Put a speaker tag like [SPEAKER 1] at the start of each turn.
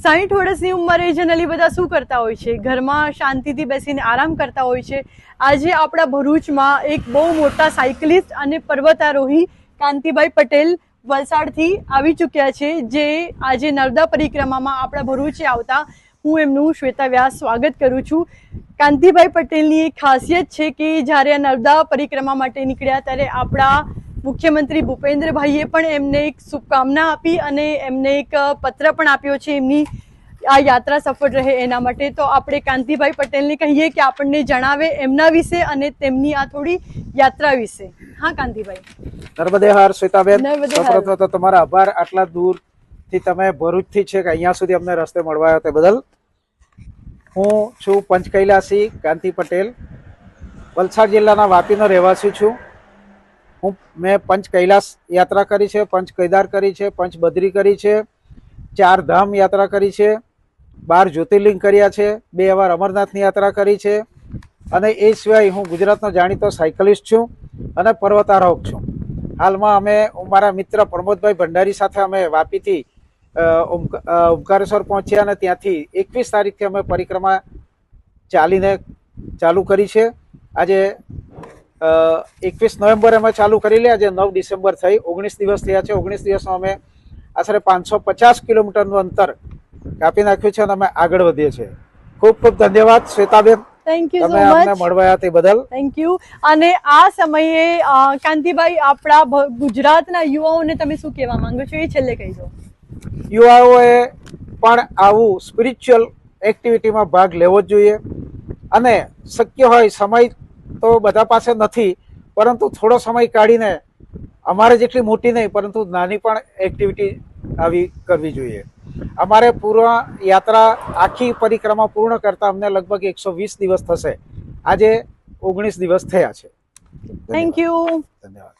[SPEAKER 1] 60 વર્ષની ઉંમરે જનરલી બધા શું કરતા હોય છે? ઘરમાં શાંતિથી બેસીને આરામ કરતા હોય છે. આજે આપણા ભરૂચમાં એક બહુ મોટા સાયકલિસ્ટ અને પર્વતારોહી કાંતિભાઈ પટેલ વલસાડથી આવી ચૂક્યા છે, જે આજે નર્મદા પરિક્રમામાં આપણા ભરૂચે આવતા હું એમનું શ્વેતા વ્યાસ સ્વાગત કરું છું. કાંતિભાઈ પટેલની એક ખાસિયત છે કે જ્યારે આ નર્મદા પરિક્રમા માટે નીકળ્યા ત્યારે આપણા મુખ્યમંત્રી ભૂપેન્દ્રભાઈએ પણ એમને એક શુભકામના આપી અને એમને એક પત્ર પણ આપ્યો છે એમની આ યાત્રા સફળ રહે એના માટે. તો આપણે કાંતિભાઈ પટેલને કહીએ કે આપણને જણાવે એમના વિશે અને તેમની આ થોડી યાત્રા વિશે. હા કાંતિભાઈ.
[SPEAKER 2] નર્મદે હર શ્વેતાબેન, સૌપ્રથમ તો તમારા આભાર, આટલા દૂરથી તમે ભરૂચથી છે કે અહીંયા સુધી અમને રસ્તે મળવા આવ્યા તે બદલ. હું છું પંચ કૈલાસી કાંતિ પટેલ, વલસાડ જિલ્લાના વાપીનો રહેવાસી છું. મેં પંચ કૈલાસ યાત્રા કરી છે, પંચ કેદાર કરી છે, પંચ બદ્રી કરી છે, 4 ધામ યાત્રા કરી છે, 12 જ્યોતિર્લિંગ કર્યા છે, 2 વાર અમરનાથની યાત્રા કરી છે અને એ સિવાય હું ગુજરાતનો જાણીતો સાયકલિસ્ટ છું અને પર્વતારોહક છું. હાલમાં અમે મારા મિત્ર પ્રમોદભાઈ ભંડારી સાથે અમે વાપીથી ઓમકારેશ્વર પહોંચ્યા અને ત્યાંથી 21 તારીખથી અમે પરિક્રમા ચાલુ કરી છે. આજે 21 નવેમ્બરે અમે ચાલુ કરી લે, આજે 9 ડિસેમ્બર થઈ, 19 દિવસ થયા છે. 19 દિવસમાં અમે આશરે 550 કિલોમીટરનું અંતર કાપી નાખ્યું છે અને અમે આગળ વધીએ છીએ. ખૂબ ખૂબ ધન્યવાદ શ્વેતાબેન,
[SPEAKER 1] થેન્ક યુ સો
[SPEAKER 2] તમે અમને મળવા આવ્યા તે બદલ.
[SPEAKER 1] Thank you. અને આ સમયે કાંતિભાઈ, આપણા ગુજરાતના યુવાઓને તમે શું કહેવા માંગો છો એ છેલ્લે કહી દો.
[SPEAKER 2] યુવાઓએ પણ આવું સ્પિરિચ્યુઅલ એક્ટિવિટીમાં ભાગ લેવો જ જોઈએ અને શક્ય હોય, સમય તો બધા પાસે નથી, પરંતુ થોડો સમય કાઢીને અમારે જેટલી મોટી નહીં પરંતુ નાની પણ એક્ટિવિટી આવી કરવી જોઈએ. અમારે પૂર્ણ યાત્રા આખી પરિક્રમા પૂર્ણ કરતા અમને લગભગ 120 દિવસ થશે. આજે 19 દિવસ થયા છે.
[SPEAKER 1] Thank you.
[SPEAKER 2] ધન્યવાદ.